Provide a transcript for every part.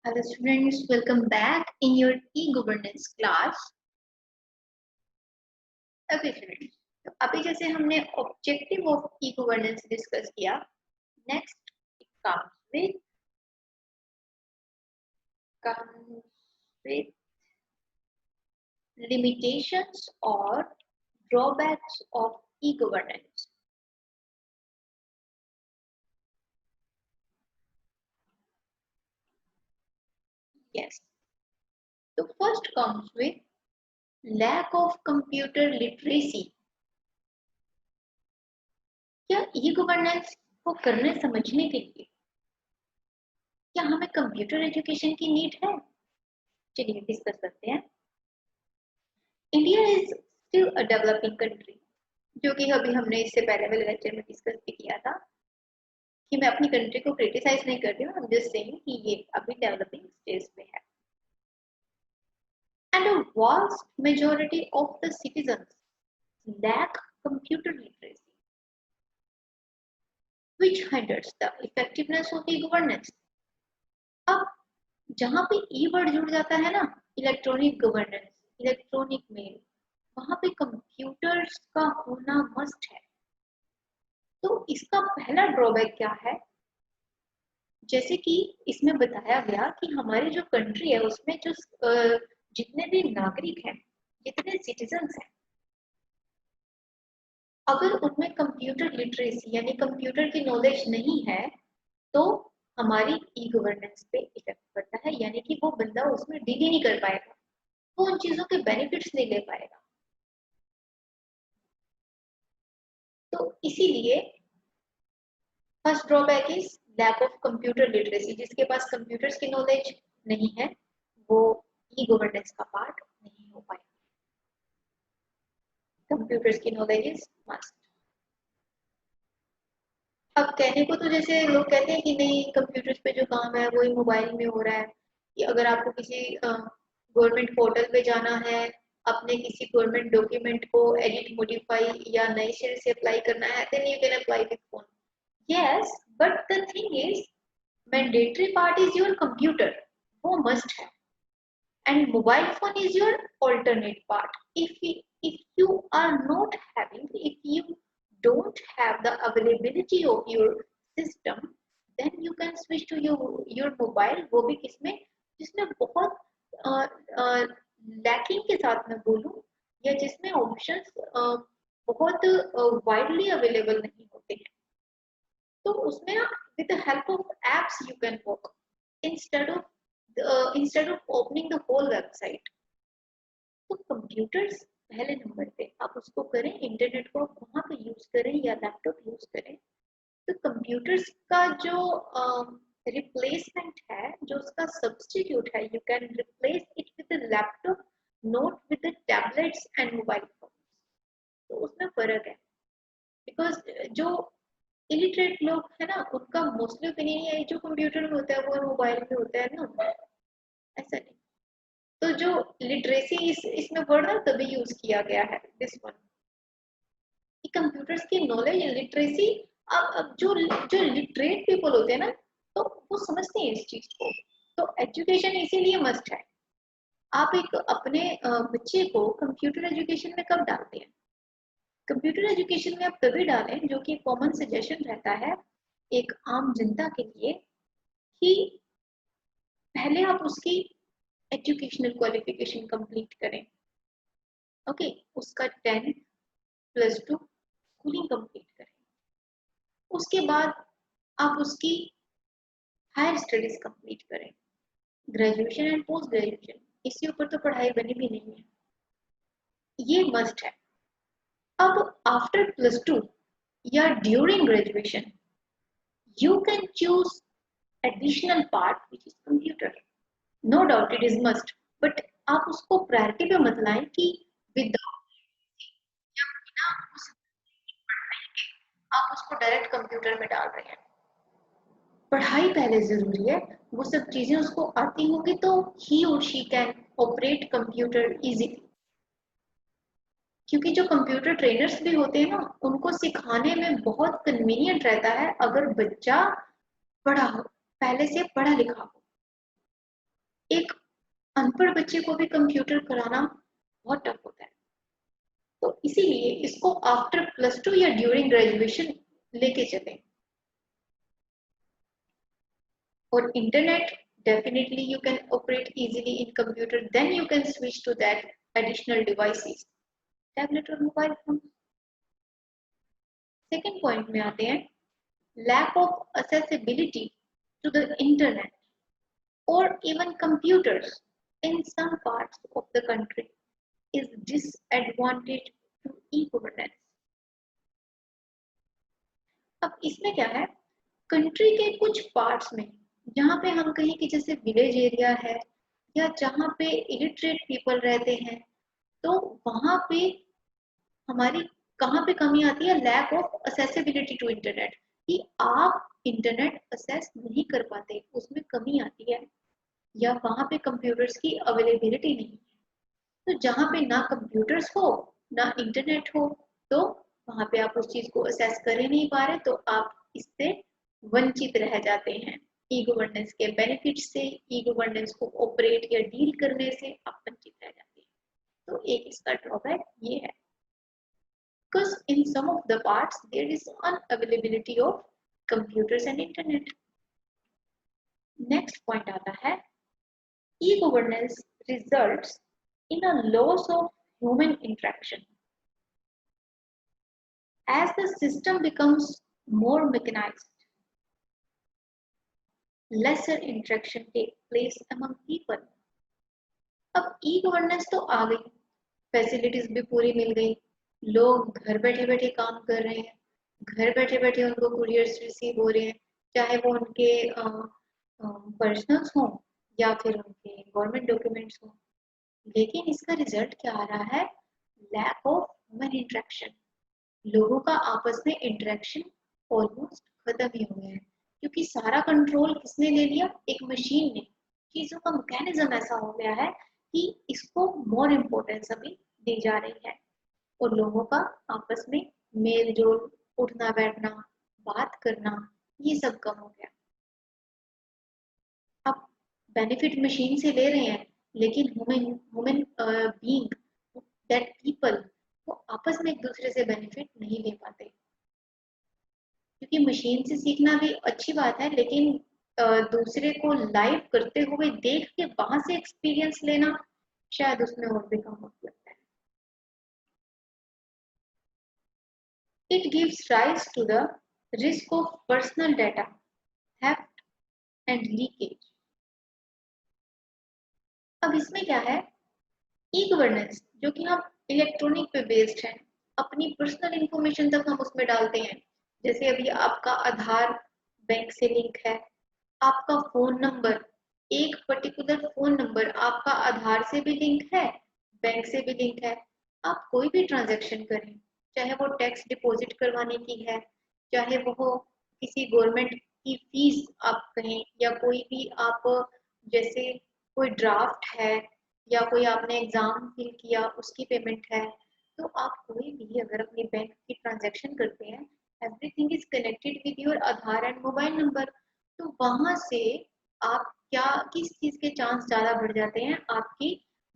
Hello students, welcome back in your e-governance class. Okay students, तो अभी जैसे हमने ऑब्जेक्टिव ऑफ e-governance डिस्कस किया, next comes with limitations or drawbacks of e-governance. Yes. So first comes with lack of computer literacy. क्या e-governance को करने समझने के लिए क्या हमें कंप्यूटर एजुकेशन की नीड है? चलिए डिस्कस करते हैं. India is still a developing country, जो कि अभी हमने इससे पहले वाले लेक्चर में डिस्कस भी किया था कि मैं अपनी कंट्री को क्रिटिसाइज नहीं कर रही हूँ, आई एम जस्ट सेइंग कि ये अभी डेवलपिंग स्टेज में है. And a vast majority of the citizens lack computer literacy which hinders the effectiveness of e governance. अब जहाँ पे ई वर्ड जुड़ जाता है ना, इलेक्ट्रॉनिक गवर्नेंस, इलेक्ट्रॉनिक मेल, वहां पे कंप्यूटर्स का होना मस्ट है. तो इसका पहला ड्रॉबैक क्या है? जैसे कि इसमें बताया गया कि हमारी जो कंट्री है उसमें जो जितने भी नागरिक हैं, जितने सिटीजन्स हैं, अगर उनमें कंप्यूटर लिटरेसी यानी कंप्यूटर की नॉलेज नहीं है तो हमारी ई गवर्नेंस पे इफेक्ट पड़ता है, यानी कि वो बंदा उसमें डील ही नहीं कर पाएगा, वो उन चीजों के बेनिफिट्स नहीं ले पाएगा. तो इसीलिए first drawback is lack of computer literacy. जिसके पास कंप्यूटर्स की नॉलेज नहीं है वो ई गवर्नेंस का पार्ट नहीं हो पाएगा. कंप्यूटर्स की नॉलेज इज मस्ट. अब कहने को तो जैसे लोग कहते हैं कि नहीं, कंप्यूटर्स पे जो काम है वही मोबाइल में हो रहा है, कि अगर आपको किसी गवर्नमेंट पोर्टल पे जाना है, अपने किसी गवर्नमेंट डॉक्यूमेंट को एडिट मॉडिफाई या नए सिरे से अप्लाई करना है, then you can apply with phone. Yes, but the thing is mandatory part is your computer, वो मस्ट है, and mobile phone is your alternate part. If you are not having, if you don't have the availability of your system, then you can switch to your mobile. वो भी किसमें, जिसमें बहुत lacking के साथ में बोलूं, या जिसमें ऑप्शंस बहुत वाइडली अवेलेबल नहीं होते हैं, तो उसमें with the help of apps you can work instead of opening the whole website. तो कंप्यूटर्स पहले नंबर पे आप उसको करें, इंटरनेट को आप वहां पे यूज करें या लैपटॉप यूज करें. तो कंप्यूटर्स का जो रिप्लेसमेंट है, जो उसका सब्स्टिट्यूट है, you can replace it with laptop, not with tablets and mobile phone. तो उसमें फर्क है, बिकॉज जो इलिटरेट लोग है ना, उनका मोस्टली ओपिनियन ये है जो कंप्यूटर में होता है वो मोबाइल में होता है ना, ऐसा नहीं. तो जो लिटरेसी इसमें वर्ड ना तभी यूज किया गया है, दिस वन, कि कंप्यूटर्स की नॉलेज लिटरेसी. अब जो जो लिटरेट पीपल होते हैं ना, तो वो समझते हैं इस चीज को. तो एजुकेशन इसीलिए मस्ट है. आप एक अपने बच्चे को कंप्यूटर एजुकेशन में कब डालते हैं? कंप्यूटर एजुकेशन में आप तभी डालें, जो कि कॉमन सजेशन रहता है एक आम जनता के लिए, कि पहले आप उसकी एजुकेशनल क्वालिफिकेशन कंप्लीट करें. ओके, उसका 10 प्लस 2 स्कूलिंग कंप्लीट करें. उसके बाद आप उसकी हायर स्टडीज कंप्लीट करें, ग्रेजुएशन एंड पोस्ट ग्रेजुएशन. इसके ऊपर तो पढ़ाई बनी भी नहीं है, ये मस्ट है. अब आफ्टर प्लस 2 या during graduation you can choose additional part which is computer. No doubt it is must, but आप उसको प्रायोरिटी पे मत लाएं कि विदाउट या बिना उस पढ़ाई के आप उसको डायरेक्ट कंप्यूटर में डाल रहे हैं. पढ़ाई पहले जरूरी है, वो सब चीजें उसको आती होंगी तो ही और she can operate computer easily. क्योंकि जो कंप्यूटर ट्रेनर्स भी होते हैं ना, उनको सिखाने में बहुत कन्वीनियंट रहता है अगर बच्चा पढ़ा हो, पहले से पढ़ा लिखा हो. एक अनपढ़ बच्चे को भी कंप्यूटर कराना बहुत टफ होता है। तो इसीलिए इसको आफ्टर +2 या ड्यूरिंग ग्रेजुएशन लेके चलें। और internet, definitely you can operate easily in computer, then you can switch to that additional devices, tablet और mobile phone। सेकेंड पॉइंट में आते हैं, lack of accessibility to the internet or even computers in some parts of the country is disadvantage to e-governance। अब इसमें क्या है, country के कुछ पार्ट्स में जहाँ पे हम कहें कि जैसे विलेज एरिया है या जहाँ पे इलिटरेट पीपल रहते हैं, तो वहाँ पे हमारी कहाँ पे कमी आती है, lack of accessibility to internet, कि आप इंटरनेट असेस नहीं कर पाते, उसमें कमी आती है, या वहाँ पे कंप्यूटर्स की अवेलेबिलिटी नहीं है। तो जहाँ पे ना कंप्यूटर्स हो ना इंटरनेट हो, तो वहाँ पे आप उस चीज को असेस कर ही नहीं पा रहे, तो आप इससे वंचित रह जाते हैं। ई गवर्नेंस के बेनिफिट से, ई गवर्नेंस को ऑपरेट या डील करने से आप वंचित रह जाते हैं। तो एक इसका ड्रॉबैक ये है, because in some of the parts there is unavailability of computers and internet। Next point आता है, e governance results in a loss of human interaction as the system becomes more mechanized, lesser interaction takes place among people। अब e governance तो आ गई, facilities भी पूरी मिल गई, लोग घर बैठे बैठे काम कर रहे हैं, घर बैठे बैठे उनको कुरियर्स रिसीव हो रहे हैं, चाहे वो उनके पर्सनल्स हों या फिर उनके गवर्नमेंट डॉक्यूमेंट्स हों। लेकिन इसका रिजल्ट क्या आ रहा है, लैक ऑफ ह्यूमन इंटरेक्शन। लोगों का आपस में इंटरेक्शन ऑलमोस्ट खत्म ही हो गया है, क्योंकि सारा कंट्रोल किसने ले लिया, एक मशीन ने। चीजों का मैकेनिज्म ऐसा हो गया है कि इसको मोर इम्पोर्टेंस अभी दी जा रही है, और लोगों का आपस में मेल जोल, उठना बैठना, बात करना, ये सब कम हो गया। अब बेनिफिट मशीन से ले रहे हैं, लेकिन ह्यूमन बीइंग, दैट पीपल, वो आपस में एक दूसरे से बेनिफिट नहीं ले पाते। क्योंकि मशीन से सीखना भी अच्छी बात है, लेकिन दूसरे को लाइव करते हुए देख के वहां से एक्सपीरियंस लेना शायद उसमें और भी कम वक्त लगता है। It gives rise to the risk of personal data theft and leakage. अब इसमें क्या है, ई गवर्नेंस जो कि हम इलेक्ट्रॉनिक पे बेस्ड है, अपनी पर्सनल इंफॉर्मेशन तक हम उसमें डालते हैं। जैसे अभी आपका आधार बैंक से लिंक है, आपका फोन नंबर, एक पर्टिकुलर फोन नंबर आपका आधार से भी लिंक है, बैंक से भी लिंक है। आप कोई भी ट्रांजैक्शन करें, चाहे वो टैक्स डिपॉजिट करवाने की है, चाहे वो किसी गवर्नमेंट की फीस आप कहें, या कोई भी आप जैसे कोई ड्राफ्ट है, या कोई आपने एग्जाम फिल किया उसकी पेमेंट है, तो आप कोई भी अगर अपनी बैंक की ट्रांजैक्शन करते हैं, everything is connected with your Aadhaar and mobile number. तो वहां से आप क्या, किस चीज के चांस ज्यादा बढ़ जाते हैं, आपकी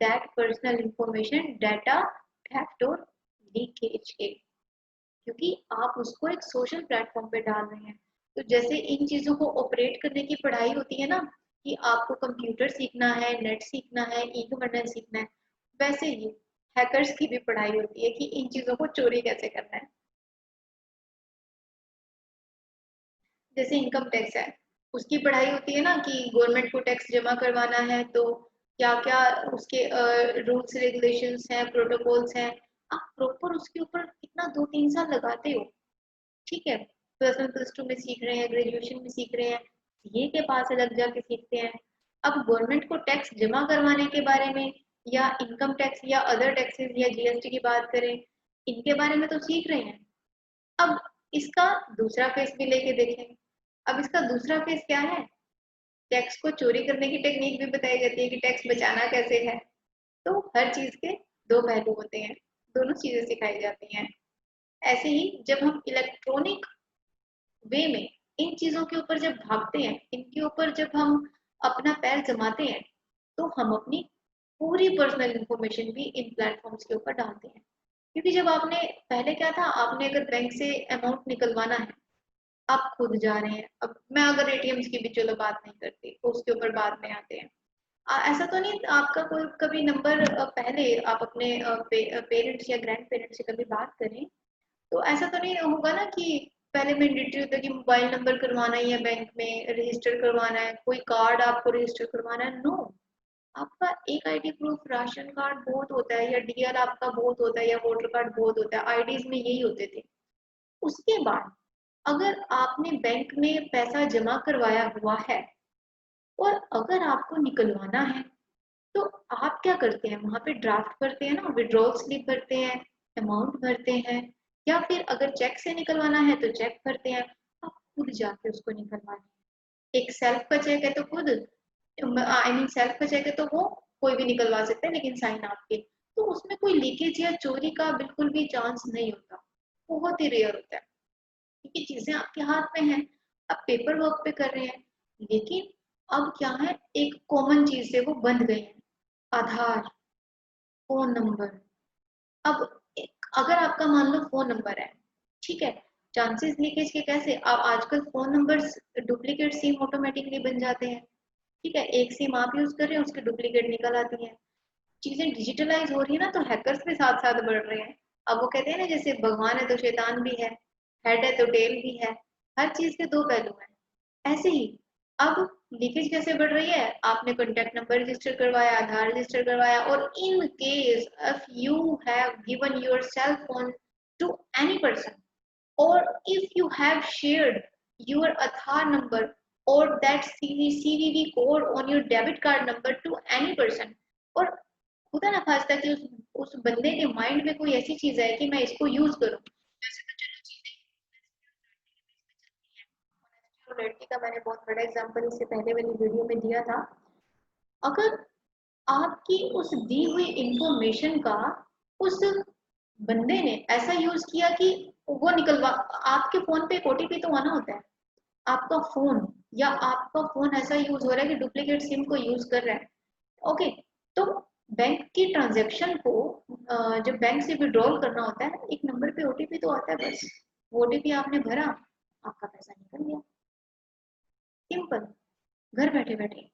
that personal information data theft और लीकेज के, क्योंकि आप उसको एक सोशल प्लेटफॉर्म पे डाल रहे हैं। तो जैसे इन चीजों को ऑपरेट करने की पढ़ाई होती है ना, कि आपको कंप्यूटर सीखना है, नेट सीखना है, ई गवर्नेंस सीखना है, वैसे ही हैकर्स की भी पढ़ाई होती है कि इन चीजों को चोरी कैसे करना है। जैसे इनकम टैक्स है, उसकी पढ़ाई होती है ना कि गवर्नमेंट को टैक्स जमा करवाना है, तो क्या क्या उसके रूल्स रेगुलेशंस हैं, प्रोटोकॉल्स हैं, आप प्रॉपर उसके ऊपर कितना 2-3 साल लगाते हो। ठीक है, +1 +2 में सीख रहे हैं, ग्रेजुएशन में सीख रहे हैं, सीए के पास अलग जाके सीखते हैं। अब गवर्नमेंट को टैक्स जमा करवाने के बारे में, या इनकम टैक्स या अदर टैक्सेस या जीएसटी की बात करें, इनके बारे में तो सीख रहे हैं। अब इसका दूसरा फेस भी लेके देखें। अब इसका दूसरा फेस क्या है, टैक्स को चोरी करने की टेक्निक भी बताई जाती है कि टैक्स बचाना कैसे है। तो हर चीज के दो पहलू होते हैं, दोनों चीजें सिखाई जाती हैं। ऐसे ही जब हम इलेक्ट्रॉनिक वे में इन चीजों के ऊपर जब भागते हैं, इनके ऊपर जब हम अपना पैर जमाते हैं, तो हम अपनी पूरी पर्सनल इंफॉर्मेशन भी इन प्लेटफॉर्म्स के ऊपर डालते हैं। क्योंकि जब आपने पहले क्या था, आपने अगर बैंक से अमाउंट निकलवाना है, आप खुद जा रहे हैं। अब मैं अगर एटीएम्स की भी चलो बात नहीं करती, तो उसके ऊपर बाद में आते हैं। ऐसा तो नहीं आपका कोई कभी नंबर, पहले आप अपने पेरेंट्स या ग्रैंड पेरेंट्स से कभी बात करें, तो ऐसा तो नहीं होगा ना कि पहले मैंडेटरी होता है कि मोबाइल नंबर करवाना ही है, बैंक में रजिस्टर करवाना है, कोई कार्ड आपको रजिस्टर करवाना है। नो, आपका एक आईडी प्रूफ राशन कार्ड बहुत होता है, या डीएल आपका बहुत होता है, या वोटर कार्ड बहुत होता है। आईडीज में यही होते थे। उसके बाद अगर आपने बैंक में पैसा जमा करवाया हुआ है और अगर आपको निकलवाना है, तो आप क्या करते हैं, वहां पे ड्राफ्ट भरते हैं ना, विड्रॉल स्लिप भरते हैं, अमाउंट भरते हैं, या फिर अगर चेक से निकलवाना है तो चेक भरते हैं। आप खुद जाके उसको निकलवाना है। एक सेल्फ का चेक है तो खुद, आई मीन सेल्फ का चेक है तो वो कोई भी निकलवा सकता है, लेकिन साइन आपके। तो उसमें कोई लीकेज या चोरी का बिल्कुल भी चांस नहीं होता, बहुत ही रेयर होता है, क्योंकि चीजें आपके हाथ में हैं, आप पेपर वर्क पे कर रहे हैं। लेकिन अब क्या है, एक कॉमन चीज से वो बंध गए हैं, आधार, फोन नंबर। अब अगर आपका मान लो फोन नंबर है, ठीक है, चांसेस लीकेज के कैसे, अब आजकल phone numbers duplicate SIM automatically बन जाते हैं। ठीक है, एक सिम आप यूज कर रहे हैं, उसके डुप्लीकेट निकल आती है। चीजें डिजिटलाइज हो रही है ना, तो हैकर्स भी साथ साथ बढ़ रहे हैं। अब वो कहते हैं ना, जैसे भगवान है तो शैतान भी है, हेड है तो टेल भी है, हर चीज के दो पहलू हैं। ऐसे ही अब लीकेज कैसे बढ़ रही है, आपने कॉन्टेक्ट नंबर रजिस्टर करवाया, आधार रजिस्टर करवाया, और in case if you have given your cell phone to any person, or if you have shared your Aadhaar number or that CVV code on your debit card number to any person, और खुदा ना खास्ता कि उस बंदे के mind में कोई ऐसी चीज है कि मैं इसको यूज करूं। वैसे तो चलो चीजें लड़की का मैंने बहुत बड़ा एग्जांपल इससे पहले वाली वीडियो में दिया था। अगर आपकी उस दी हुई इंफॉर्मेशन का उस बंदे ने ऐसा यूज किया कि वो निकलवा, आपके फोन पे एक ओटीपी तो आना होता है, आपका फोन या आपका फोन ऐसा यूज हो रहा है कि डुप्लीकेट सिम को यूज कर रहा है। ओके, तो बैंक की ट्रांजैक्शन को जब बैंक से विड्रॉल करना होता है, एक नंबर पे ओटीपी तो आता है, बस वो ओटीपी आपने भरा, आपका पैसा निकल गया, सिंपल, घर बैठे बैठे।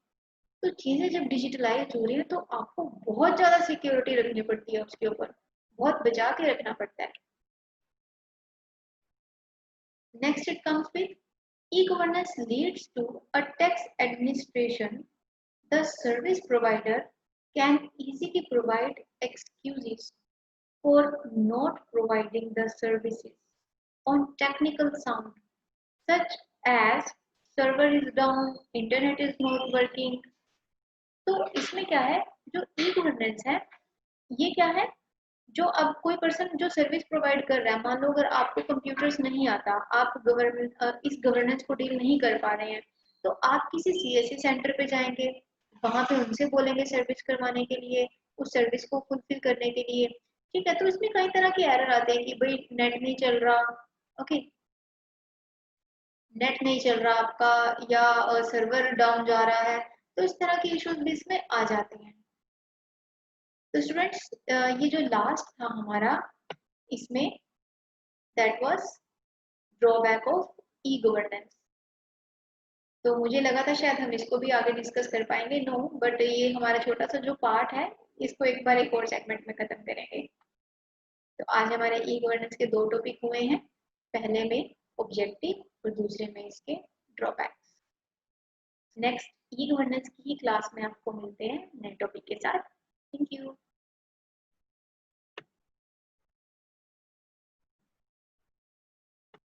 तो चीजें जब डिजिटलाइज हो रही है, तो आपको बहुत ज्यादा सिक्योरिटी रखनी पड़ती है, उसके ऊपर बहुत बचा के रखना पड़ता है। Next it comes with e-governance leads to a tax administration. The service provider can easily provide excuses for not providing the services on technical sound, such as server is down, internet is not working. तो इसमें क्या है, जो e governance है, ये क्या है, जो अब कोई पर्सन जो सर्विस प्रोवाइड कर रहा है, मान लो अगर आपको कंप्यूटर्स नहीं आता, आप गवर्नमेंट इस गवर्नेंस को डील नहीं कर पा रहे हैं, तो आप किसी सीएससी सेंटर पे जाएंगे, वहां पे उनसे बोलेंगे सर्विस करवाने के लिए, उस सर्विस को फुलफिल करने के लिए। ठीक है, तो इसमें कई तरह के एरर आते हैं कि भाई नेट नहीं चल रहा, ओके, नेट नहीं चल रहा आपका, या सर्वर डाउन जा रहा है, तो इस तरह के इश्यूज भी इसमें आ जाते हैं। तो स्टूडेंट्स, ये जो लास्ट था हमारा इसमें, that was drawback of e governance. तो मुझे लगा था शायद हम इसको भी आगे डिस्कस कर पाएंगे, नो, बट ये हमारा छोटा सा जो पार्ट है, इसको एक बार एक और सेगमेंट में खत्म करेंगे। तो आज हमारे ई गवर्नेंस के दो टॉपिक हुए हैं, पहले में ऑब्जेक्टिव और दूसरे में इसके ड्रॉबैक्स। नेक्स्ट ई गवर्नेंस की ही क्लास में आपको मिलते हैं नए टॉपिक के साथ।